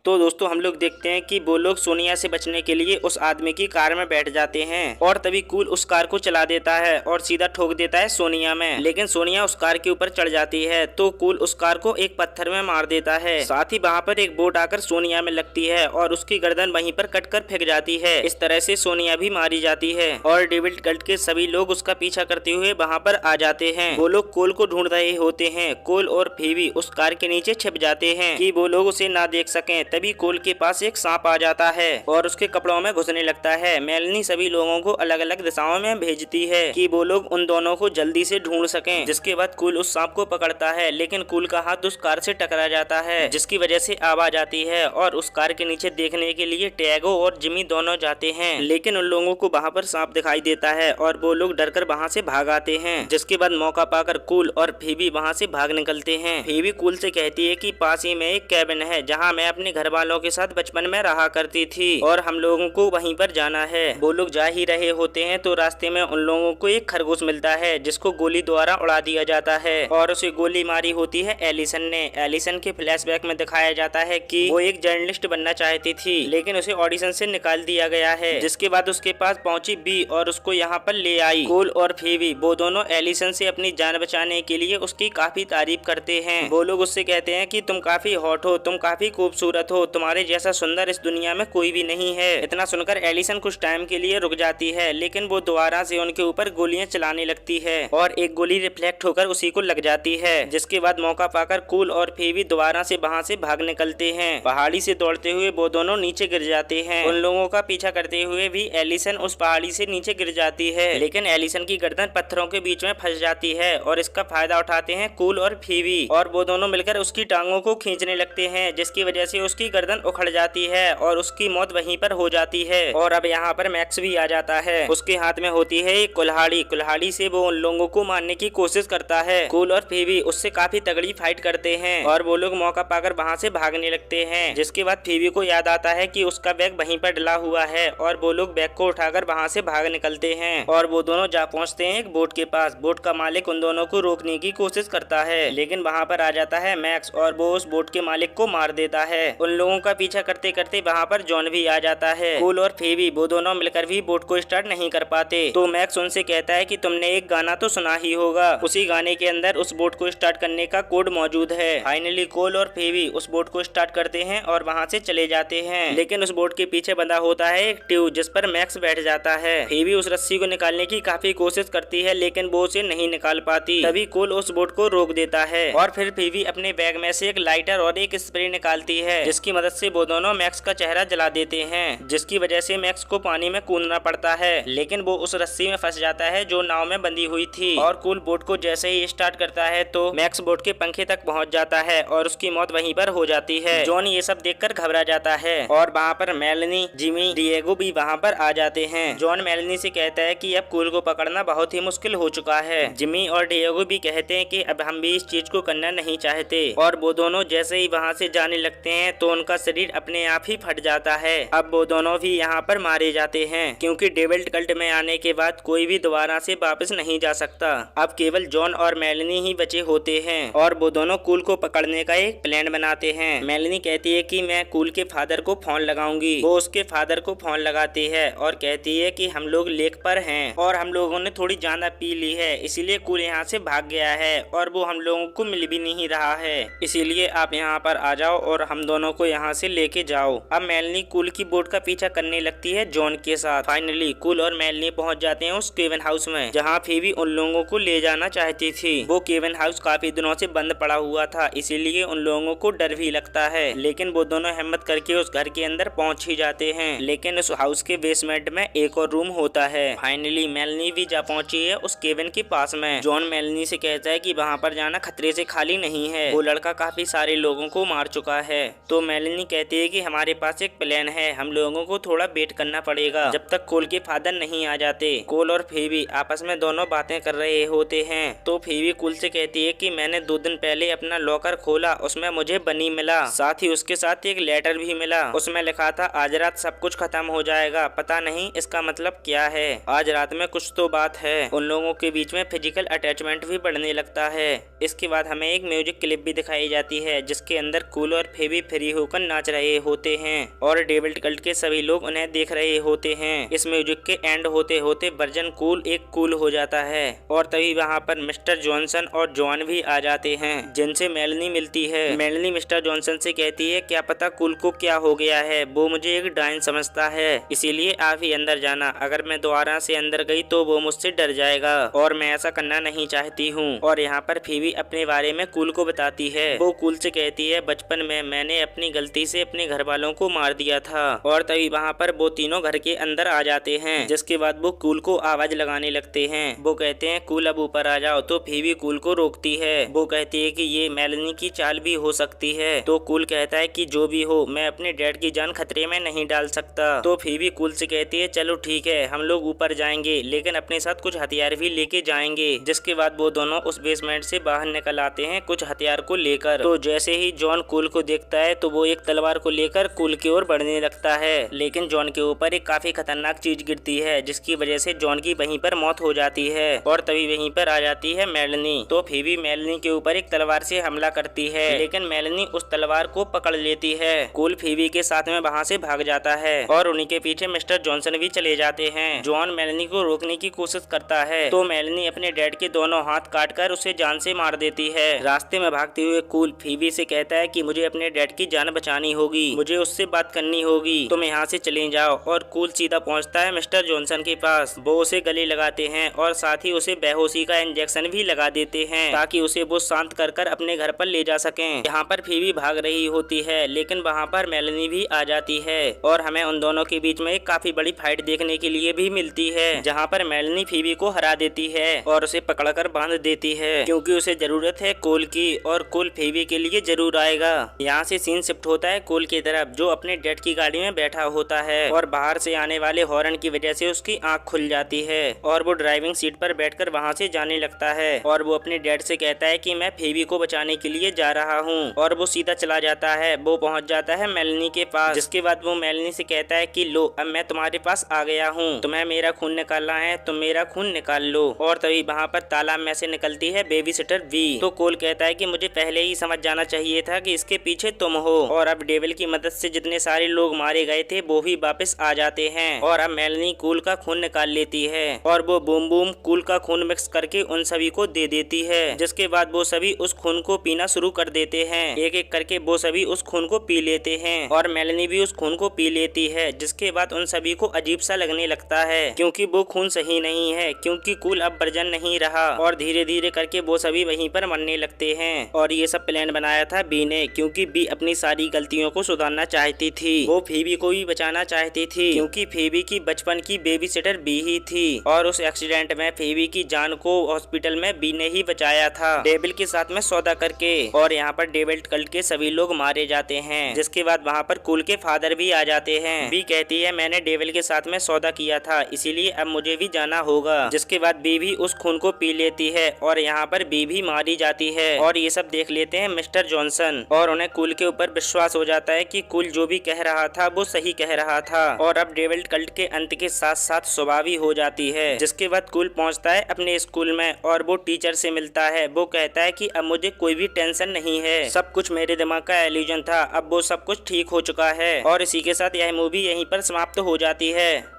तो दोस्तों हम लोग देखते हैं कि वो लोग सोनिया से बचने के लिए उस आदमी की कार में बैठ जाते हैं और तभी कूल उस कार को चला देता है और सीधा ठोक देता है सोनिया में। लेकिन सोनिया उस कार के ऊपर चढ़ जाती है तो कूल उस कार को एक पत्थर में मार देता है। साथ ही वहाँ पर एक बोट आकर सोनिया में लगती है और उसकी गर्दन वहीं पर कटकर फेंक जाती है। इस तरह से सोनिया भी मारी जाती है और डेविड कल्ट के सभी लोग उसका पीछा करते हुए वहाँ पर आ जाते हैं। वो लोग कोल को ढूंढ रहे होते हैं। कोल और फीबी उस कार के नीचे छिप जाते हैं कि वो लोग उसे ना देख सकें। तभी कोल के पास एक सांप आ जाता है और उसके कपड़ों में घुसने लगता है। मेलनी सभी लोगों को अलग अलग दिशाओं में भेजती है कि वो लोग उन दोनों को जल्दी से ढूंढ सकें। जिसके बाद कूल उस सांप को पकड़ता है लेकिन कूल का हाथ उस कार से टकरा जाता है जिसकी वजह से आवाज आती है और उस कार के नीचे देखने के लिए टैगो और जिमी दोनों जाते हैं। लेकिन उन लोगों को वहाँ पर सांप दिखाई देता है और वो लोग डरकर वहाँ से भाग आते हैं। जिसके बाद मौका पाकर कूल और फीबी वहाँ से भाग निकलते हैं। फीबी कूल से कहती है कि पास ही में एक कैबिन है जहाँ मैं अपने घर वालों के साथ बचपन में रहा करती थी और हम लोगों को वहीं पर जाना है। वो लोग जा ही रहे होते हैं तो रास्ते में उन लोगों को एक खरगोश मिलता है जिसको गोली द्वारा उड़ा दिया जाता है और उसे गोली मारी होती है एलिसन ने। एलिसन के फ्लैशबैक में दिखाया जाता है कि वो एक जर्नलिस्ट बनना चाहती थी लेकिन उसे ऑडिशन से निकाल दिया गया है। जिसके बाद उसके पास पहुंची बी और उसको यहाँ पर ले आई। कोल और फीबी वो दोनों एलिसन से अपनी जान बचाने के लिए उसकी काफी तारीफ करते हैं। वो लोग उससे कहते हैं कि तुम काफी हॉट हो, तुम काफी खूबसूरत हो, तुम्हारे जैसा सुंदर इस दुनिया में कोई भी नहीं है। इतना सुनकर एलिसन कुछ टाइम के लिए रुक जाती है लेकिन वो दोबारा से उनके ऊपर गोलियां चलाने लगती है और एक गोली रिफ्लेक्ट होकर उसी को लग जाती है। जिसके बाद मौका पाकर कूल और फीबी दोबारा से वहाँ से भाग निकलते हैं। पहाड़ी से दौड़ते हुए वो दोनों नीचे गिर जाते हैं। उन लोगों का पीछा करते हुए भी एलिसन उस पहाड़ी से नीचे गिर जाती है लेकिन एलिसन की गर्दन पत्थरों के बीच में फंस जाती है और इसका फायदा उठाते हैं कूल और फीबी और वो दोनों मिलकर उसकी टांगों को खींचने लगते हैं जिसकी वजह से उसकी गर्दन उखड़ जाती है और उसकी मौत वहीं पर हो जाती है। और अब यहाँ पर मैक्स भी आ जाता है। उसके हाथ में होती है एक कुल्हाड़ी। कुल्हाड़ी से वो उन लोगों को मारने की कोशिश करता है। कूल और फीबी उससे काफी तगड़ी फाइट करते हैं और वो लोग मौका पाकर वहाँ से भागने लगते हैं। जिसके बाद फीबी को याद आता है कि उसका बैग वहीं पर डला हुआ है और वो लोग बैग को उठाकर वहाँ से भाग निकलते हैं और वो दोनों जा पहुँचते हैं एक बोट के पास। बोट का मालिक उन दोनों को रोकने की कोशिश करता है लेकिन वहाँ पर आ जाता है मैक्स और वो उस बोट के मालिक को मार देता है। उन लोगों का पीछा करते करते वहाँ पर जॉन भी आ जाता है। कूल और फीबी वो दोनों मिलकर भी बोट को स्टार्ट नहीं कर पाते तो मैक्स उनसे कहता है कि तुमने एक गाना तो सुना ही होगा, उसी गाने के अंदर उस बोट को स्टार्ट करने का कोड मौजूद है। फाइनली कूल और फीबी उस बोट को स्टार्ट करते हैं और वहाँ से चले जाते हैं लेकिन उस बोट के पीछे बंधा होता है एक ट्यूब जिस पर मैक्स बैठ जाता है। फीबी उस रस्सी को निकालने की काफी कोशिश करती है लेकिन वो उसे नहीं निकाल पाती। तभी कूल उस बोट को रोक देता है और फिर फीबी अपने बैग में से एक लाइटर और एक स्प्रे निकालती है जिसकी मदद से वो दोनों मैक्स का चेहरा जला देते हैं जिसकी वजह से मैक्स को पानी में कूदना पड़ता है लेकिन वो उस रस्सी में फंस जाता है जो नाव में बंधी हुई थी। और कूल बोट को जैसे ही स्टार्ट करता है तो मैक्स बोट के पंखे तक पहुंच जाता है और उसकी मौत वहीं पर हो जाती है। जॉन ये सब देखकर घबरा जाता है और वहाँ पर मेलनी, जिमी, डिएगो भी वहाँ पर आ जाते हैं। जॉन मेलनी से कहता है कि अब कूल को पकड़ना बहुत ही मुश्किल हो चुका है। जिमी और डिएगो भी कहते हैं कि अब हम भी इस चीज को करना नहीं चाहते और वो दोनों जैसे ही वहाँ से जाने लगते हैं तो उनका शरीर अपने आप ही फट जाता है। अब वो दोनों भी यहाँ पर मारे जाते हैं क्योंकि डेविड कल्ट में आने के बाद कोई भी दोबारा से वापस नहीं जा सकता। अब केवल जॉन और मेलनी ही बचे होते हैं और वो दोनों कूल को पकड़ने का एक प्लान बनाते हैं। मेलनी कहती है कि मैं कूल के फादर को फोन लगाऊंगी। वो उसके फादर को फोन लगाती है और कहती है कि हम लोग लेक पर हैं और हम लोगों ने थोड़ी ज्यादा पी ली है इसलिए कूल यहाँ से भाग गया है और वो हम लोगों को मिल भी नहीं रहा है, इसीलिए आप यहाँ पर आ जाओ और हम दोनों को यहाँ से लेके जाओ। अब मेलनी कूल की बोट का पीछा करने लगती है जॉन के साथ। फाइनली कूल और मेलनी पहुँच जाते हैं उस केविन हाउस में जहाँ फीबी उन लोगों को ले जाना चाहती थी। वो केविन हाउस काफी दिनों से बंद पड़ा हुआ था इसीलिए उन लोगों को डर भी लगता है लेकिन वो दोनों हिम्मत करके उस घर के अंदर पहुँच ही जाते हैं। लेकिन उस हाउस के बेसमेंट में एक और रूम होता है। फाइनली मेलनी भी जा पहुंची है उस केविन के पास में। जॉन मेलनी से कहता है कि वहाँ पर जाना खतरे से खाली नहीं है, वो लड़का काफी सारे लोगों को मार चुका है। तो मेलनी कहती है कि हमारे पास एक प्लान है, हम लोगों को थोड़ा वेट करना पड़ेगा जब तक कोल के फादर नहीं आ जाते। कोल और फीबी आपस में दोनों बातें कर रहे होते हैं तो फीबी कोल से कहती है कि मैंने 2 दिन पहले अपना लॉकर खोला, उसमें मुझे बनी मिला, साथ ही उसके साथ एक लेटर भी मिला। उसमें लिखा था आज रात सब कुछ खत्म हो जाएगा, पता नहीं इसका मतलब क्या है। आज रात में कुछ तो बात है। उन लोगों के बीच में फिजिकल अटैचमेंट भी बढ़ने लगता है। इसके बाद हमें एक म्यूजिक क्लिप भी दिखाई जाती है जिसके अंदर कूल और फीबी फ्री होकर नाच रहे होते हैं और डेविड कल्ट के सभी लोग उन्हें देख रहे होते हैं। इस म्यूजिक के एंड होते होते वर्जन कूल एक कूल हो जाता है और तभी वहाँ पर मिस्टर जॉनसन और जॉन भी आ जाते हैं, जिनसे मेलनी मिलती है। मेलनी मिस्टर जॉनसन से कहती है क्या पता कूल को क्या हो गया है, वो मुझे एक डायन समझता है, इसीलिए आप ही अंदर जाना। अगर मैं दोबारा से अंदर गई तो वो मुझसे डर जाएगा और मैं ऐसा करना नहीं चाहती हूँ। और यहाँ पर फीबी अपने बारे में कूल को बताती है। वो कूल से कहती है बचपन में मैंने अपनी गलती से अपने घर वालों को मार दिया था। और तभी वहाँ पर वो तीनों घर के अंदर आ जाते हैं, जिसके बाद वो कूल को आवाज लगाने लगते हैं। वो कहते हैं कूल अब ऊपर आ जाओ, तो फीबी कूल को रोकती है। वो कहती है कि ये मेलनी की चाल भी हो सकती है। तो कूल कहता है कि जो भी हो मैं अपने डैड की जान खतरे में नहीं डाल सकता। तो फीबी कूल से कहती है चलो ठीक है हम लोग ऊपर जाएंगे, लेकिन अपने साथ कुछ हथियार भी लेके जाएंगे। जिसके बाद वो दोनों उस बेसमेंट से बाहर निकल आते हैं कुछ हथियार को लेकर। तो जैसे ही जॉन कूल को देखता है तो वो एक तलवार को लेकर कूल की ओर बढ़ने लगता है, लेकिन जॉन के ऊपर एक काफी खतरनाक चीज गिरती है, जिसकी वजह से जॉन की वहीं पर मौत हो जाती है। और तभी वहीं पर आ जाती है मेलनी। तो फीबी मेलनी के ऊपर एक तलवार से हमला करती है, लेकिन मेलनी उस तलवार को पकड़ लेती है। कूल फीबी के साथ में वहाँ से भाग जाता है और उन्हीं के पीछे मिस्टर जॉनसन भी चले जाते हैं। जॉन मेलनी को रोकने की कोशिश करता है तो मेलनी अपने डैड के दोनों हाथ काटकर उसे जान से मार देती है। रास्ते में भागते हुए कूल फीबी से कहता है कि मुझे अपने डैड की जान बचानी होगी, मुझे उससे बात करनी होगी, तुम यहाँ से चले जाओ। और कूल सीधा पहुँचता है मिस्टर जॉनसन के पास। वो उसे गले लगाते हैं और साथ ही उसे बेहोशी का इंजेक्शन भी लगा देते हैं ताकि उसे वो शांत कर अपने घर पर ले जा सकें। यहाँ पर फीबी भाग रही होती है, लेकिन वहाँ पर मेलनी भी आ जाती है और हमें उन दोनों के बीच में एक काफी बड़ी फाइट देखने के लिए भी मिलती है, जहाँ पर मेलनी फीबी को हरा देती है और उसे पकड़कर बांध देती है, क्योंकि उसे जरूरत है कूल की और कूल फीबी के लिए जरूर आएगा। यहाँ से सीन शिफ्ट होता है कूल की तरफ, जो अपने डैड की गाड़ी में बैठा होता है और बाहर से आने वाले हॉर्न की वजह से उसकी आंख खुल जाती है और वो ड्राइविंग सीट पर बैठकर वहाँ से जाने लगता है। और वो अपने डैड से कहता है कि मैं फीबी को बचाने के लिए जा रहा हूँ और वो सीधा चला जाता है। वो पहुँच जाता है मेलनी के पास, जिसके बाद वो मेलनी से कहता है कि लो अब मैं तुम्हारे पास आ गया हूँ, तुम्हें मेरा खून निकालना है तुम मेरा खून निकाल लो। और तभी वहाँ पर तालाब में से निकलती है बेबी सिटर वी। तो कूल कहता है कि मुझे पहले ही समझ जाना चाहिए था कि इसके पीछे तुम हो। और अब डेविल की मदद से जितने सारे लोग मारे गए थे वो भी वापस आ जाते हैं और अब मेलनी कूल का खून निकाल लेती है और वो बूम बूम कूल का खून मिक्स करके उन सभी को दे देती है। जिसके बाद वो सभी उस खून को पीना शुरू कर देते हैं। एक एक करके वो सभी उस खून को पी लेते हैं और मेलनी भी उस खून को पी लेती है। जिसके बाद उन सभी को अजीब सा लगने लगता है, क्योंकि वो खून सही नहीं है, क्योंकि कूल अब वर्जन नहीं रहा। और धीरे धीरे करके वो सभी वहीं पर मरने लगते हैं। और ये सब प्लान बनाया था बी ने, क्योंकि बी अपनी सारी गलतियों को सुधारना चाहती थी। वो फीबी को भी बचाना चाहती थी, क्योंकि फीबी की बचपन की बेबी सिटर बी ही थी और उस एक्सीडेंट में फीबी की जान को हॉस्पिटल में बी ने ही बचाया था डेविल के साथ में सौदा करके। और यहाँ पर डेविल कल्ट के सभी लोग मारे जाते हैं। जिसके बाद वहाँ पर कूल के फादर भी आ जाते हैं। बी कहती है मैंने डेविल के साथ में सौदा किया था, इसीलिए अब मुझे भी जाना होगा। जिसके बाद बी भी उस खून को पी लेती है और यहाँ पर बी भी मारी जाती है। और ये सब देख लेते हैं मिस्टर जॉनसन और उन्हें कूल के ऊपर विश्वास हो जाता है कि कूल जो भी कह रहा था वो सही कह रहा था। और अब डेविल कल्ट के अंत के साथ साथ सुबह भी हो जाती है। जिसके बाद कूल पहुंचता है अपने स्कूल में और वो टीचर से मिलता है। वो कहता है कि अब मुझे कोई भी टेंशन नहीं है, सब कुछ मेरे दिमाग का इल्यूजन था, अब वो सब कुछ ठीक हो चुका है। और इसी के साथ यह मूवी यहीं पर समाप्त हो जाती है।